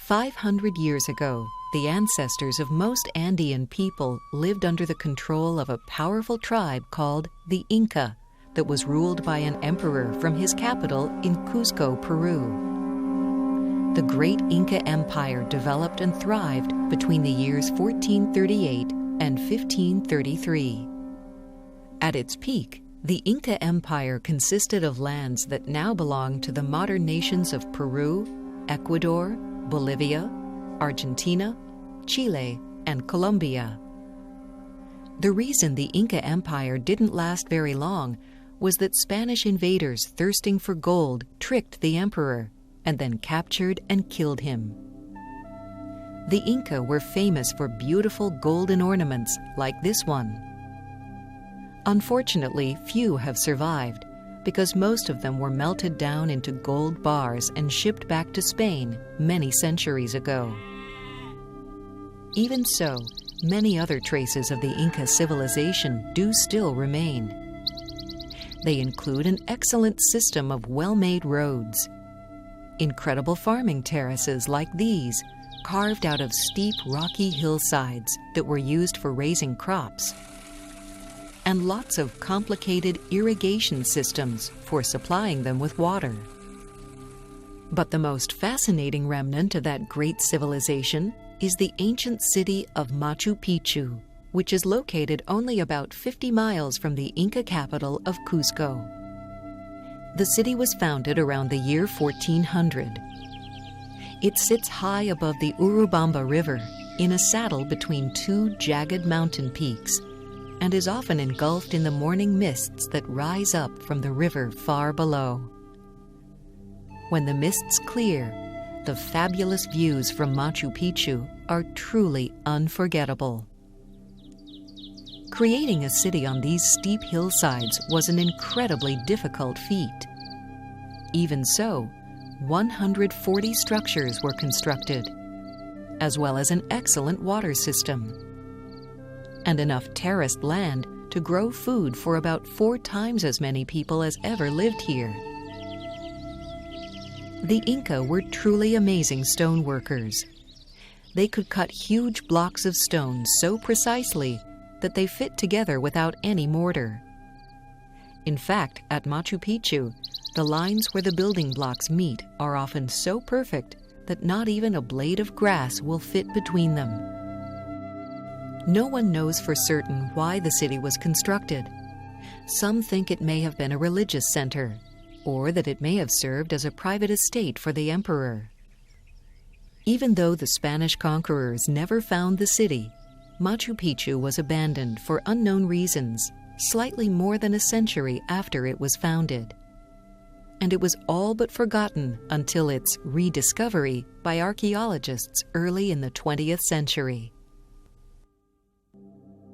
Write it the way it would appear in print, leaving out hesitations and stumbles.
500 years ago, the ancestors of most Andean people lived under the control of a powerful tribe called the Inca that was ruled by an emperor from his capital in Cusco, Peru. The great Inca Empire developed and thrived between the years 1438 and 1533. At its peak, the Inca Empire consisted of lands that now belong to the modern nations of Peru, Ecuador, Bolivia, Argentina, Chile, and Colombia. The reason the Inca Empire didn't last very long was that Spanish invaders thirsting for gold tricked the emperor and then captured and killed him. The Inca were famous for beautiful golden ornaments like this one. Unfortunately, few have survived because most of them were melted down into gold bars and shipped back to Spain many centuries ago. Even so, many other traces of the Inca civilization do still remain. They include an excellent system of well-made roads, incredible farming terraces like these, carved out of steep rocky hillsides that were used for raising crops, and lots of complicated irrigation systems for supplying them with water. But the most fascinating remnant of that great civilization is the ancient city of Machu Picchu, which is located only about 50 miles from the Inca capital of Cusco. The city was founded around the year 1400. It sits high above the Urubamba River in a saddle between two jagged mountain peaks, and is often engulfed in the morning mists that rise up from the river far below. When the mists clear, the fabulous views from Machu Picchu are truly unforgettable. Creating a city on these steep hillsides was an incredibly difficult feat. Even so, 140 structures were constructed, as well as an excellent water system, and enough terraced land to grow food for about 4 times as many people as ever lived here. The Inca were truly amazing stone workers. They could cut huge blocks of stone so precisely that they fit together without any mortar. In fact, at Machu Picchu, the lines where the building blocks meet are often so perfect that not even a blade of grass will fit between them. No one knows for certain why the city was constructed. Some think it may have been a religious center, or that it may have served as a private estate for the emperor. Even though the Spanish conquerors never found the city, Machu Picchu was abandoned for unknown reasons slightly more than a century after it was founded. And it was all but forgotten until its rediscovery by archaeologists early in the 20th century.